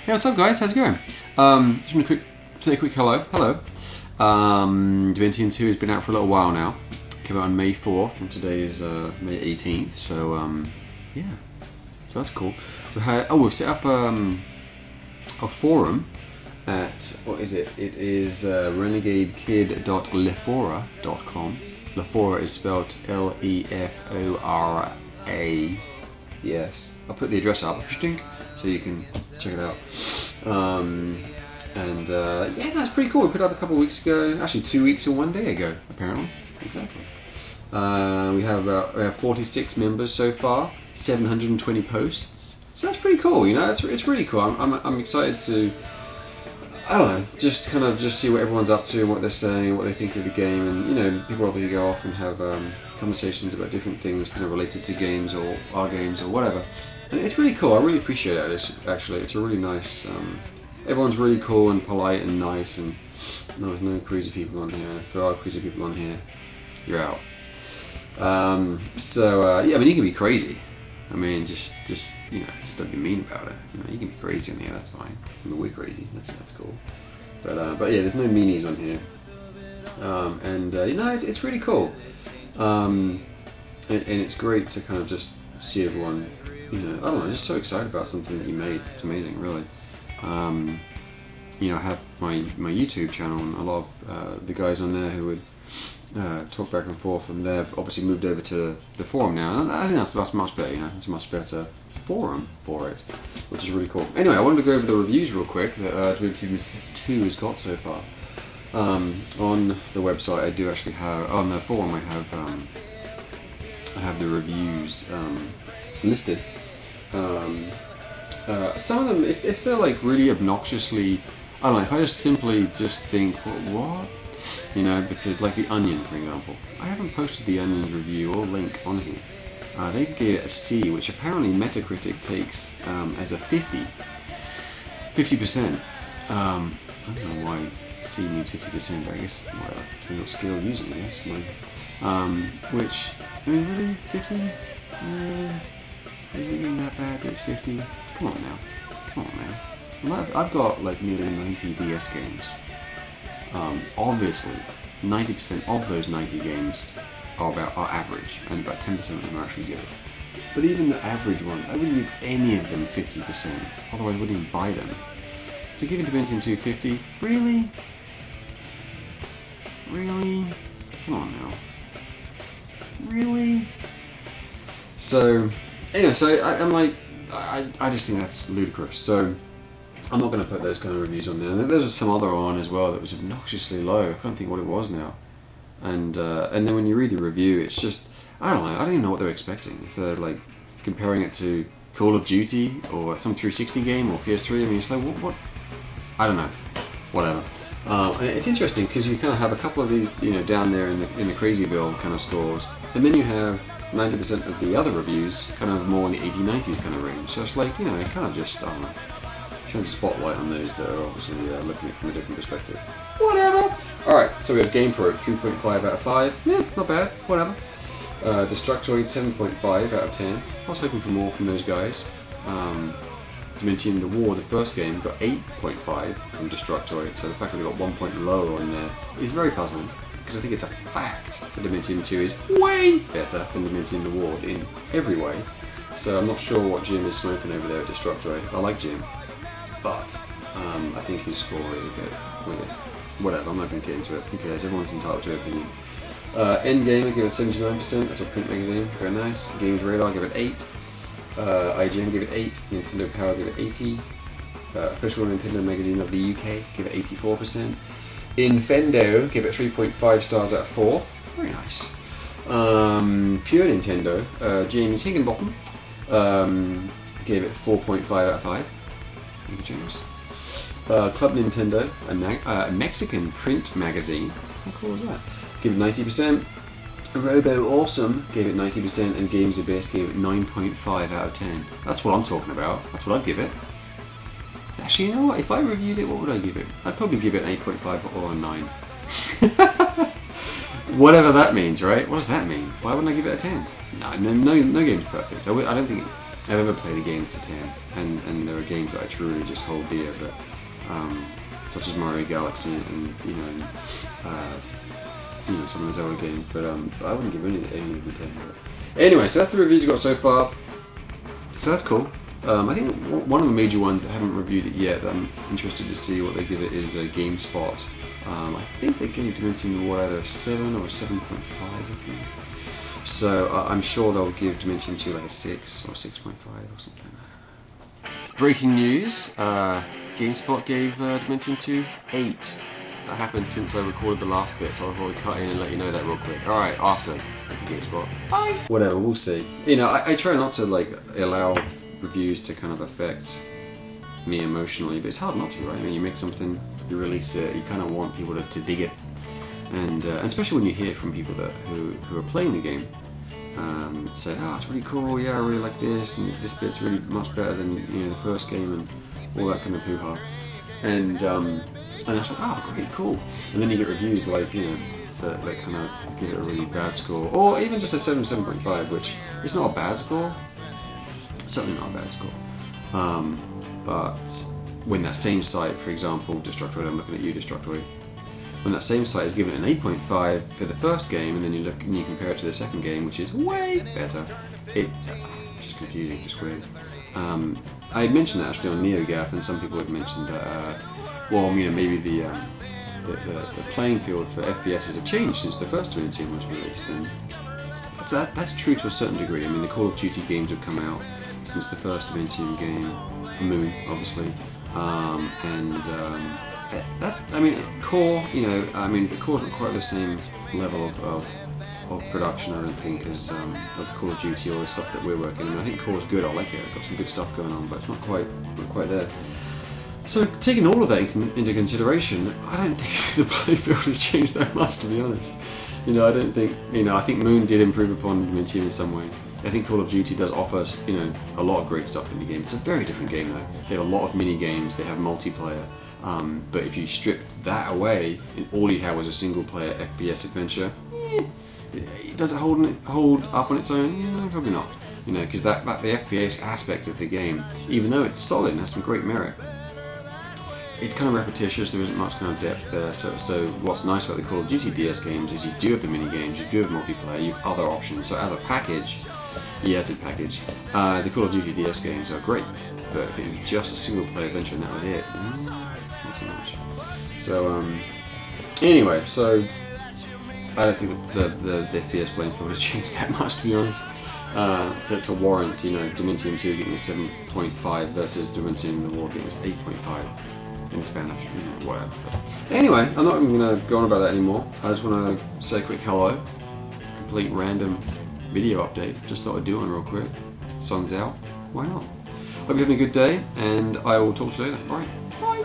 Hey, what's up, guys? How's it going? Just want to say a quick hello. Hello. Dementium II has been out for a little while now. Came out on May 4th, and today is May 18th. So yeah, so that's cool. We've set up a forum at, what is it? It is renegadekid.lefora.com. Lefora is spelled Lefora. Yes, I'll put the address up, so you can check it out. Yeah, that's pretty cool. We put it up a couple of weeks ago, actually 2 weeks and 1 day ago, apparently. Exactly. We have 46 members so far, 720 posts. So that's pretty cool. You know, it's really cool. I'm excited to, I don't know, just see what everyone's up to and what they're saying, what they think of the game, and you know, people probably go off and have conversations about different things kind of related to games or our games or whatever. And it's really cool. I really appreciate it. It's a really nice. Everyone's really cool and polite and nice, and no, there's no crazy people on here. If there are crazy people on here, you're out. Yeah, I mean, you can be crazy. I mean, just you know, just don't be mean about it. You know, you can be crazy on here. That's fine. I mean, we're crazy. That's cool. But yeah, there's no meanies on here. You know, it's really cool. And it's great to kind of just see everyone. You know, I don't know, just so excited about something that you made. It's amazing, really. You know, I have my YouTube channel, and a lot of the guys on there who would talk back and forth, and they've obviously moved over to the forum now. And I think that's much better. You know, it's a much better forum for it, which is really cool. Anyway, I wanted to go over the reviews real quick that Dementium II has got so far. On the website, I do actually have, on the forum, I have the reviews listed. Some of them, if they're like really obnoxiously, I don't know, if I just simply think, what? You know, because like the Onion, for example, I haven't posted the Onion's review or link on here. They gave it a C, which apparently Metacritic takes as a 50%. I don't know why C means 50%, but I guess whatever, depends what scale you're using, I guess. Which, I mean, really, 50? Is it getting that bad that it's 50? Come on now. Well, I've got like nearly 90 DS games. Obviously, 90% of those 90 games are average, and about 10% of them are actually good. But even the average one, I wouldn't give any of them 50%, otherwise I wouldn't even buy them. So giving Dementium II 50? Really? Really? Come on now. Really? So, anyway, I'm like, I just think that's ludicrous. So I'm not going to put those kind of reviews on there. And there's some other one as well that was obnoxiously low. I can't think what it was now. And then when you read the review, it's just, I don't know. I don't even know what they're expecting. If they're like comparing it to Call of Duty or some 360 game or PS3, I mean, it's like what? I don't know. Whatever. And it's interesting because you kind of have a couple of these, you know, down there in the Crazyville kind of stores, and then you have 90% of the other reviews kind of more in the 80s, 90s kind of range. So it's like, you know, it kind of just, I don't know, shines a spotlight on those that are obviously looking at it from a different perspective. Whatever! Alright, so we have GamePro 3.5 out of 5. Yeah, not bad. Whatever. Destructoid 7.5 out of 10. I was hoping for more from those guys. Dementium the War, the first game, got 8.5 from Destructoid, so the fact that we got 1 point lower on there is very puzzling. Because I think it's a fact that Dementium 2 is way better than Dementium the War in every way. So I'm not sure what Jim is smoking over there at Destructoid. I like Jim, but I think his score is a bit weird. Whatever, I'm not going to get into it. Who cares? Everyone's entitled to their opinion. Endgame, I give it 79%. That's a print magazine. Very nice. Games Radar, I give it 8. IGN, give it 8. Nintendo Power, give it 80. Official Nintendo Magazine of the UK, give it 84%. Infendo, give it 3.5 stars out of 4. Very nice. Pure Nintendo, James Higginbottom, gave it 4.5 out of 5. Thank you, James. Club Nintendo, a Mexican print magazine. How cool is that? Give it 90%. Robo Awesome gave it 90%, and Games Abyss gave it 9.5 out of 10. That's what I'm talking about. That's what I'd give it. Actually, you know what? If I reviewed it, what would I give it? I'd probably give it an 8.5 or a 9. Whatever that means, right? What does that mean? Why wouldn't I give it a 10? No game's perfect. I don't think I've ever played a game to 10, and there are games that I truly just hold dear, but such as Mario Galaxy and some of the Zelda games, but I wouldn't give any of them a 10. But anyway, so that's the reviews we got so far. So that's cool. I think one of the major ones, I haven't reviewed it yet, but I'm interested to see what they give it, is GameSpot. I think they gave Dementium either a 7 or a 7.5, I think. So I'm sure they'll give Dementium 2 like a 6 or 6.5 or something. Breaking news, GameSpot gave Dementium 2 8. That happened since I recorded the last bit, so I'll probably cut in and let you know that real quick. Alright, awesome. Thank you, GameSpot. Bye! Whatever, we'll see. You know, I try not to like allow reviews to kind of affect me emotionally, but it's hard not to, right? I mean, you make something, you release it, you kind of want people to dig it. And especially when you hear from people who are playing the game, say, oh, it's really cool, yeah, I really like this, and this bit's really much better than the first game, and all that kind of hoo-ha. And I was like, oh, great, cool. And then you get reviews like, that kind of give it a really bad score, or even just a 7.5, which is not a bad score. Certainly not a bad score. But when that same site, for example, Destructoid, I'm looking at you, Destructoid, when that same site is given an 8.5 for the first game, and then you look and you compare it to the second game, which is way better, it's just confusing, just weird. I had mentioned that actually on NeoGAF, and some people had mentioned that, maybe the playing field for FPSs have changed since the first Dementium was released, and that's true to a certain degree. I mean, the Call of Duty games have come out since the first Dementium game, Moon, obviously, Core, the Core's not quite the same level of production, I don't think, as of Call of Duty or the stuff that we're working on. I think Core's good, I like it, I've got some good stuff going on, but it's not quite there. So taking all of that into consideration, I don't think the playfield has changed that much, to be honest. I think Moon did improve upon Dementium in some ways. I think Call of Duty does offer us, a lot of great stuff in the game. It's a very different game though. They have a lot of mini games, they have multiplayer. But if you stripped that away, and all you had was a single player FPS adventure, does it hold up on its own? No, probably not. Because the FPS aspect of the game, even though it's solid and has some great merit, it's kind of repetitious, there isn't much kind of depth there, so what's nice about the Call of Duty DS games is you do have the mini games, you do have multiplayer, you have other options, so as a package, the Call of Duty DS games are great, but if it was just a single player adventure and that was it, not so much. So, anyway, so I don't think the FPS playing field has changed that much, to be honest, to warrant, Dementium 2 getting a 7.5 versus Dementium the War getting a 8.5. In Spanish, whatever. But anyway, I'm not even going to go on about that anymore. I just want to say a quick hello. Complete random video update. Just thought I'd do one real quick. Sun's out. Why not? Hope you're having a good day, and I will talk to you later. Bye. Bye.